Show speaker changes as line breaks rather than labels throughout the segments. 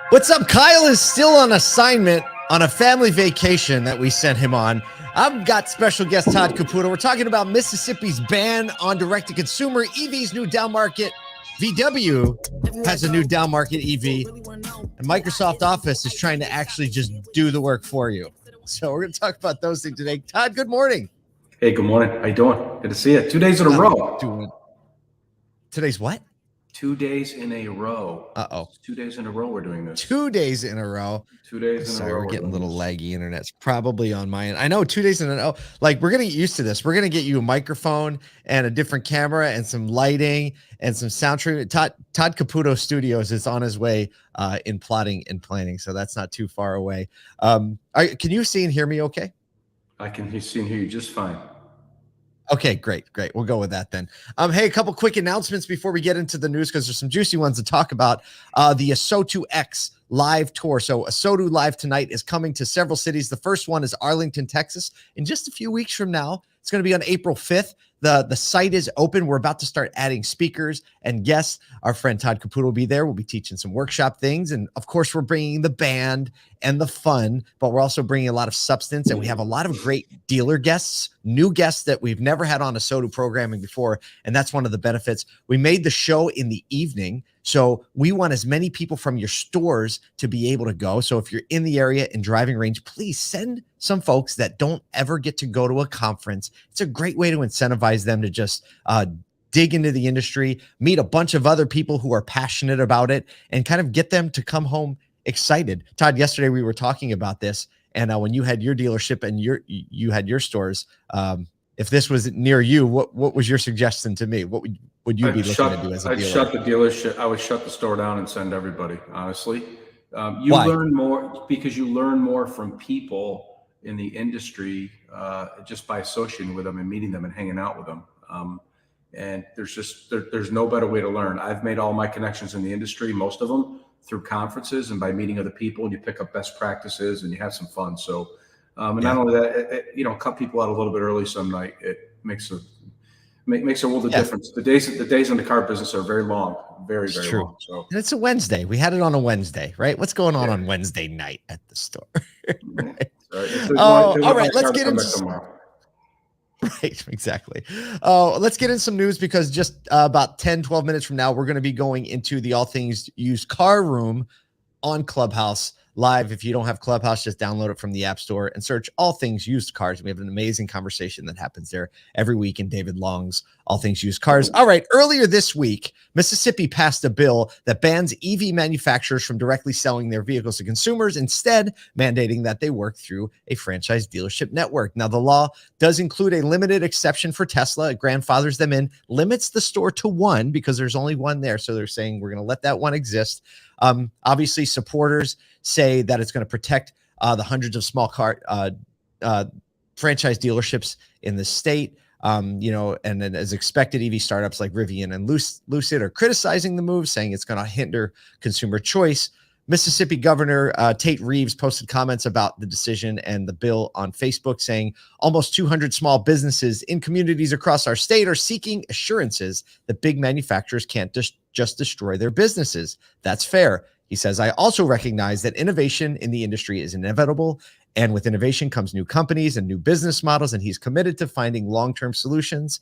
What's up? Kyle is still on assignment on a family vacation that we sent him on. I've got special guest Todd Caputo. We're talking about Mississippi's ban on direct-to-consumer EVs. New down market VW has a new down market EV, and Microsoft Office is trying to actually just do the work for you. So we're going to talk about those things today. Todd, good morning.
Hey, good morning. How you doing? Good to see you. 2 days in a row.
Today's what?
2 days in a row.
Uh-oh.
2 days in a row we're doing this.
2 days in a row.
2 days in a row.
Sorry, we're getting a little laggy internet. It's probably on my end. I know 2 days in a row. Like, we're going to get used to this. We're going to get you a microphone and a different camera and some lighting and some sound treatment. Todd Caputo Studios is on his way in plotting and planning, so that's not too far away. Can you see and hear me okay?
I can see and hear you just fine.
Okay, great. We'll go with that then. Hey, a couple quick announcements before we get into the news because there's some juicy ones to talk about. The ASOTU X live tour. So ASOTU Live tonight is coming to several cities. The first one is Arlington, Texas. In just a few weeks from now, it's going to be on April 5th. The site is open. We're about to start adding speakers and guests. Our friend Todd Caputo will be there. We'll be teaching some workshop things. And of course, we're bringing the band and the fun, but we're also bringing a lot of substance. And we have a lot of great dealer guests, new guests that we've never had on ASOTU programming before. And that's one of the benefits. We made the show in the evening. So we want as many people from your stores to be able to go. So if you're in the area in driving range, please send some folks that don't ever get to go to a conference. It's a great way to incentivize them to just dig into the industry, meet a bunch of other people who are passionate about it, and kind of get them to come home excited. Todd, yesterday we were talking about this, and when you had your dealership and you had your stores, if this was near you, what was your suggestion to me? What would you be looking to do as a dealer?
I'd shut the dealership. I would shut the store down and send everybody, honestly.
Why?
Learn more because you learn more from people in the industry just by associating with them and meeting them and hanging out with them. And there's no better way to learn. I've made all my connections in the industry, most of them through conferences and by meeting other people, and you pick up best practices and you have some fun. So, not only that, cut people out a little bit early some night. It makes a world of difference. The days in the car business are very long, very
true.
long. So,
and it's a Wednesday. We had it on a Wednesday, right? What's going on Wednesday night at the store? Right. All right. Let's get into tomorrow. Right, exactly. Let's get in some news because just about 10-12 minutes from now, we're going to be going into the All Things Used Car Room on Clubhouse Live. If you don't have Clubhouse, just download it from the App Store and search All Things Used Cars. We have an amazing conversation that happens there every week in David Long's All Things Used Cars. All right, earlier this week, Mississippi passed a bill that bans EV manufacturers from directly selling their vehicles to consumers, instead mandating that they work through a franchise dealership network. Now, the law does include a limited exception for Tesla. It grandfathers them in, limits the store to one because there's only one there. So they're saying we're going to let that one exist. Obviously, supporters say that it's going to protect the hundreds of small car franchise dealerships in the state. And then as expected, EV startups like Rivian and Lucid are criticizing the move, saying it's going to hinder consumer choice. Mississippi Governor Tate Reeves posted comments about the decision and the bill on Facebook, saying almost 200 small businesses in communities across our state are seeking assurances that big manufacturers can't just destroy their businesses. That's fair. He says, I also recognize that innovation in the industry is inevitable, and with innovation comes new companies and new business models, and he's committed to finding long-term solutions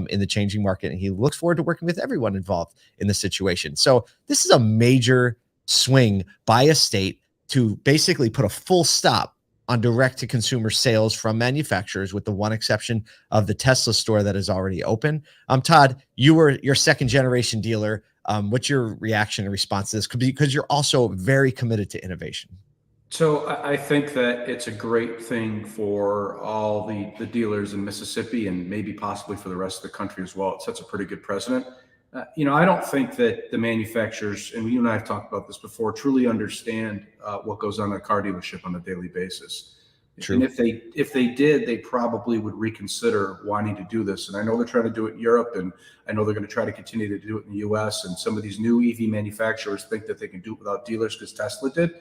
in the changing market, and he looks forward to working with everyone involved in the situation. So this is a major swing by a state to basically put a full stop on direct-to-consumer sales from manufacturers, with the one exception of the Tesla store that is already open. Todd, you're second-generation dealer. What's your reaction and response to this? Because you're also very committed to innovation.
So I think that it's a great thing for all the dealers in Mississippi and maybe possibly for the rest of the country as well. It sets a pretty good precedent. I don't think that the manufacturers, and you and I have talked about this before, truly understand what goes on at a car dealership on a daily basis. True. And if they did, they probably would reconsider wanting to do this. And I know they're trying to do it in Europe, and I know they're going to try to continue to do it in the US. And some of these new EV manufacturers think that they can do it without dealers because Tesla did.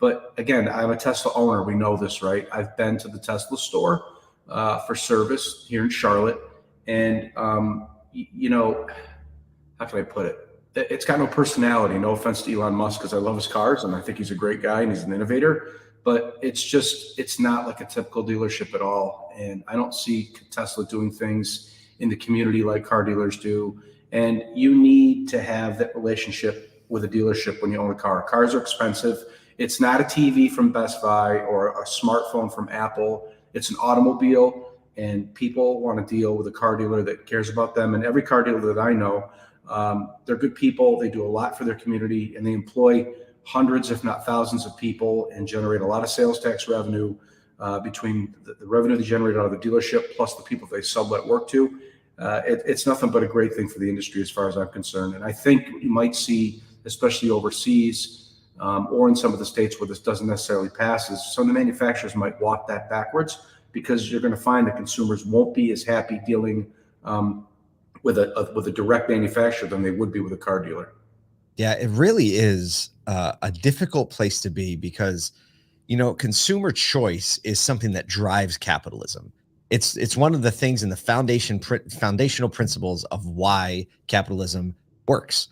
But again, I'm a Tesla owner. We know this, right? I've been to the Tesla store for service here in Charlotte. And, how can I put it? it's got no personality. No offense to Elon Musk, because I love his cars and I think he's a great guy and he's an innovator, but it's not like a typical dealership at all. And I don't see Tesla doing things in the community like car dealers do. And you need to have that relationship with a dealership when you own a car. Cars are expensive. It's not a TV from Best Buy or a smartphone from Apple. It's an automobile, and people want to deal with a car dealer that cares about them. And every car dealer that I know, they're good people. They do a lot for their community, and they employ hundreds, if not thousands of people, and generate a lot of sales tax revenue between the revenue they generate out of the dealership plus the people they sublet work to. It's nothing but a great thing for the industry as far as I'm concerned. And I think you might see, especially overseas, or in some of the states where this doesn't necessarily pass, is some of the manufacturers might walk that backwards, because you're going to find that consumers won't be as happy dealing with a direct manufacturer than they would be with a car dealer.
Yeah, it really is a difficult place to be, because, you know, consumer choice is something that drives capitalism. It's one of the things in the foundational principles of why capitalism works.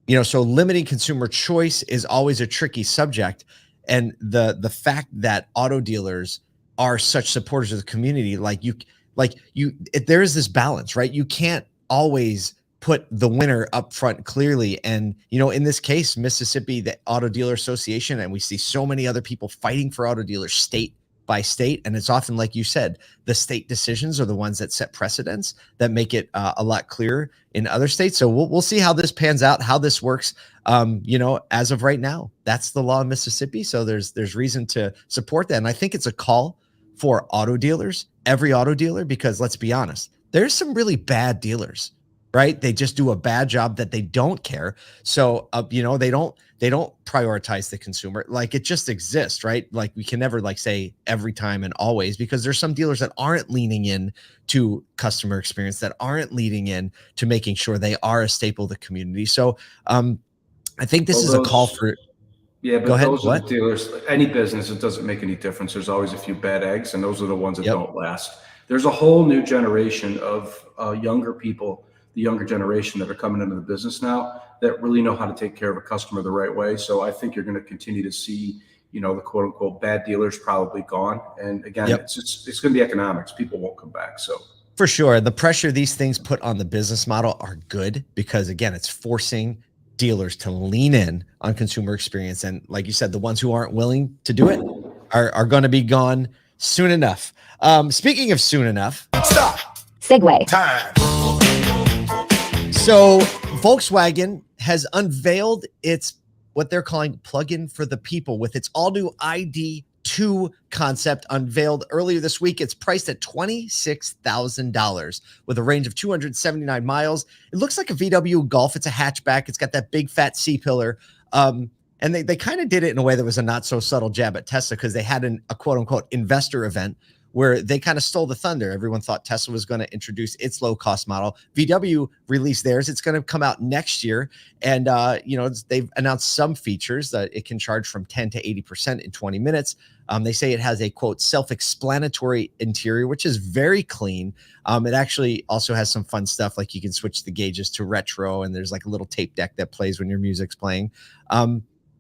You know, so limiting consumer choice is always a tricky subject. And the fact that auto dealers are such supporters of the community, there is this balance, right? You can't always put the winner up front clearly. And, you know, in this case, Mississippi, the Auto Dealer Association, and we see so many other people fighting for auto dealers state by state. And it's often, like you said, the state decisions are the ones that set precedents that make it a lot clearer in other states. So we'll see how this pans out, how this works. You know, as of right now, that's the law in Mississippi. So there's reason to support that. And I think it's a call for auto dealers, every auto dealer, because let's be honest, there's some really bad dealers, right? They just do a bad job, that they don't care. So, you know, they don't prioritize the consumer. Like, it just exists, right? Like, we can never say every time and always, because there's some dealers that aren't leaning in to customer experience, that aren't leaning in to making sure they are a staple of the community. So, I think this is a call for.
Yeah, but those are the dealers. Any business, it doesn't make any difference. There's always a few bad eggs, and those are the ones that don't last. There's a whole new generation of younger people, the younger generation, that are coming into the business now, that really know how to take care of a customer the right way. So I think you're going to continue to see, you know, the quote unquote bad dealers probably gone. And again, it's going to be economics. People won't come back. So
for sure, the pressure these things put on the business model are good, because again, it's forcing dealers to lean in on consumer experience. And like you said, the ones who aren't willing to do it are going to be gone soon enough. Speaking of soon enough,
stop. Segue time.
So Volkswagen has unveiled its, what they're calling plug-in for the people, with its all-new ID2 concept unveiled earlier this week. It's priced at $26,000 with a range of 279 miles. It looks like a VW Golf. It's a hatchback. It's got that big fat C-pillar. And they kind of did it in a way that was a not so subtle jab at Tesla, because they had a quote unquote investor event where they kind of stole the thunder. Everyone thought Tesla was going to introduce its low cost model. VW released theirs. It's going to come out next year. And, you know, they've announced some features that it can charge from 10 to 80% in 20 minutes. They say it has a quote self-explanatory interior, which is very clean. It actually also has some fun stuff, like you can switch the gauges to retro, and there's like a little tape deck that plays when your music's playing.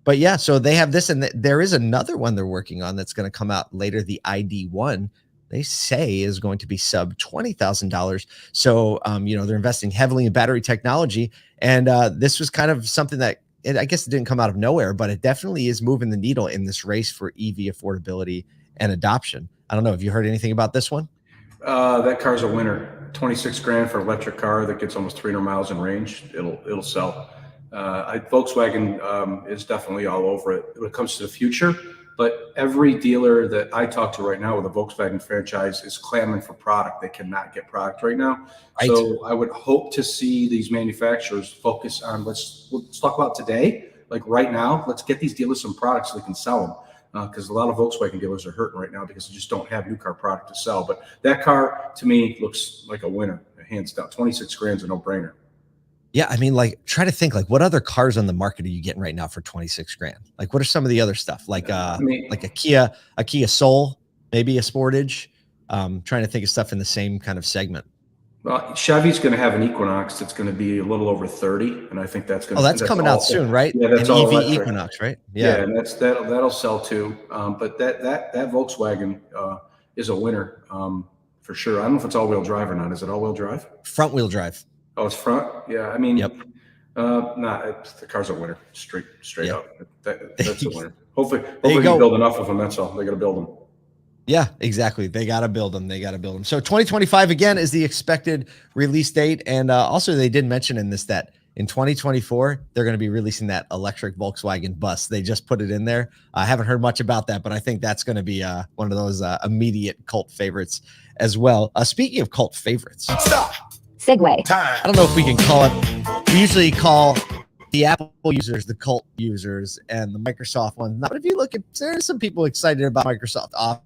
But yeah, so they have this, and there is another one they're working on that's going to come out later, the ID1. They say is going to be sub $20,000. So, you know, they're investing heavily in battery technology. And this was kind of something that, I guess it didn't come out of nowhere, but it definitely is moving the needle in this race for EV affordability and adoption. I don't know. Have you heard anything about this one?
That car's a winner. 26 grand for an electric car that gets almost 300 miles in range. It'll sell. Volkswagen is definitely all over it when it comes to the future. But every dealer that I talk to right now with a Volkswagen franchise is clamoring for product. They cannot get product right now. Right. So I would hope to see these manufacturers focus on, let's talk about today, like right now, let's get these dealers some products so they can sell them. Because a lot of Volkswagen dealers are hurting right now because they just don't have new car product to sell. But that car, to me, looks like a winner, hands down. 26 grand's a no-brainer.
Yeah, I mean, like, try to think, like, what other cars on the market are you getting right now for 26 grand? Like, what are some of the other stuff? Like, like a Kia Soul, maybe a Sportage. Trying to think of stuff in the same kind of segment.
Well, Chevy's going to have an Equinox that's going to be a little over 30, and I think that's going to.
Oh, that's coming out soon, right?
Yeah, that's
an
all
EV
electric.
Equinox, right?
Yeah, and that'll sell too. But that Volkswagen is a winner for sure. I don't know if it's all-wheel drive or not. Is it all-wheel drive?
Front-wheel drive.
Oh, it's front. Yeah, I mean,
yep.
The car's a winner, straight up. That's a winner. Hopefully they build enough of them. That's all. They got to build them.
Yeah, exactly. They got to build them. So 2025 again is the expected release date. And also they did mention in this that in 2024, they're going to be releasing that electric Volkswagen bus. They just put it in there. I haven't heard much about that, but I think that's going to be one of those immediate cult favorites as well. Speaking of cult favorites.
Stop. Segway.
I don't know if we can call it. We usually call the Apple users the cult users and the Microsoft ones. But if you look at, there's some people excited about Microsoft Office.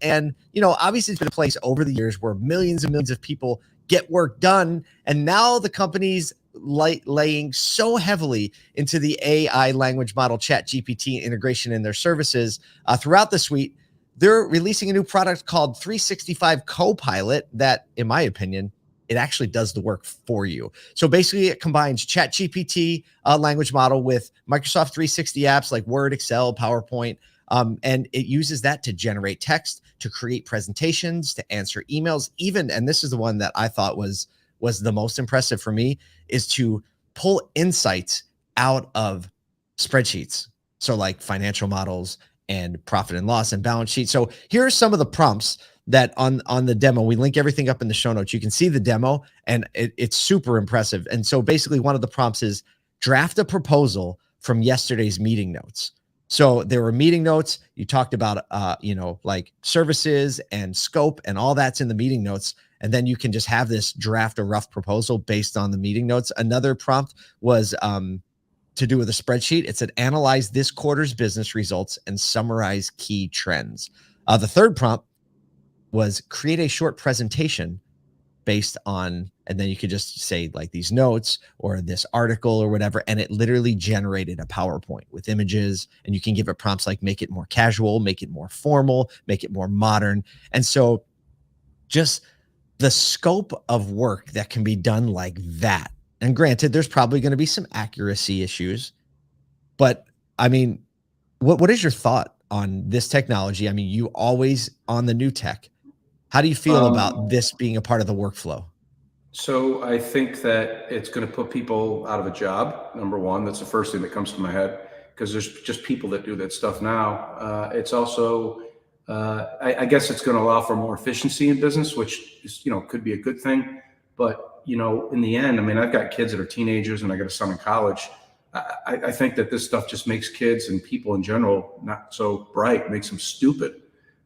And, obviously it's been a place over the years where millions and millions of people get work done. And now the company's laying so heavily into the AI language model ChatGPT integration in their services throughout the suite. They're releasing a new product called 365 Copilot that, in my opinion, it actually does the work for you. So basically it combines ChatGPT language model with Microsoft 360 apps like Word, Excel, PowerPoint, and it uses that to generate text, to create presentations, to answer emails, even, and this is the one that I thought was the most impressive for me, is to pull insights out of spreadsheets. So like financial models and profit and loss and balance sheets. So here are some of the prompts that on the demo. We link everything up in the show notes. You can see the demo and it's super impressive. And so basically one of the prompts is draft a proposal from yesterday's meeting notes. So there were meeting notes. You talked about, like services and scope and all that's in the meeting notes. And then you can just have this draft a rough proposal based on the meeting notes. Another prompt was to do with a spreadsheet. It said, analyze this quarter's business results and summarize key trends. The third prompt was create a short presentation based on, and then you could just say like these notes or this article or whatever, and it literally generated a PowerPoint with images, and you can give it prompts like make it more casual, make it more formal, make it more modern. And so just the scope of work that can be done like that. And granted, there's probably going to be some accuracy issues, but I mean, what is your thought on this technology? I mean, you always on the new tech. How do you feel about this being a part of the workflow?
So I think that it's going to put people out of a job. Number one, that's the first thing that comes to my head, because there's just people that do that stuff now. It's also, I guess it's going to allow for more efficiency in business, which is, could be a good thing. But, in the end, I mean, I've got kids that are teenagers and I got a son in college. I think that this stuff just makes kids and people in general not so bright, makes them stupid.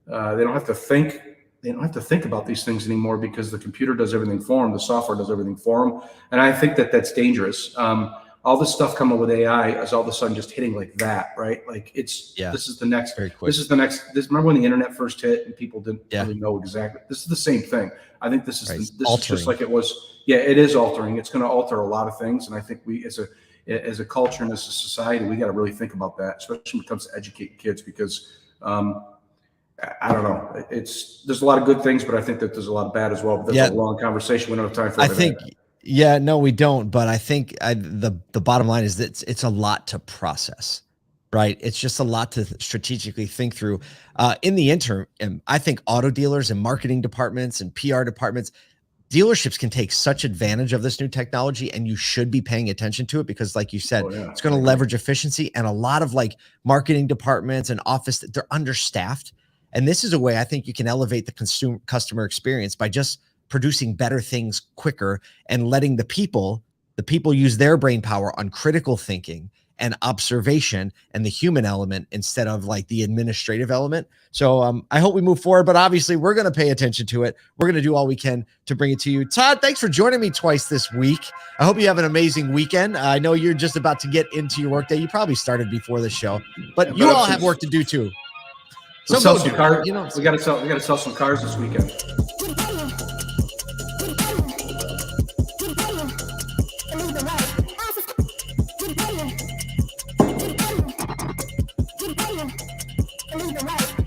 They don't have to think. They don't have to think about these things anymore because the computer does everything for them. The software does everything for them. And I think that that's dangerous. All this stuff coming with AI is all of a sudden just hitting like that, right? Like this is the next, remember when the internet first hit and people didn't really know exactly, this is the same thing. I think this is just like it was. Yeah, it is altering. It's going to alter a lot of things. And I think we, as a culture and as a society, we got to really think about that, especially when it comes to educating kids, because, I don't know. There's a lot of good things, but I think that there's a lot of bad as well. But that's a long conversation. We don't have time for it.
No, we don't. But I think the bottom line is that it's a lot to process, right? It's just a lot to strategically think through. In the interim, I think auto dealers and marketing departments and PR departments, dealerships can take such advantage of this new technology, and you should be paying attention to it because, like you said, it's going to leverage efficiency. And a lot of like marketing departments and office, they're understaffed. And this is a way I think you can elevate the customer experience by just producing better things quicker and letting the people use their brain power on critical thinking and observation and the human element instead of like the administrative element. So I hope we move forward, but obviously we're going to pay attention to it. We're going to do all we can to bring it to you. Todd, thanks for joining me twice this week. I hope you have an amazing weekend. I know you're just about to get into your workday. You probably started before the show, but you all have work to do too.
So sell some cars. We got to sell some cars this weekend.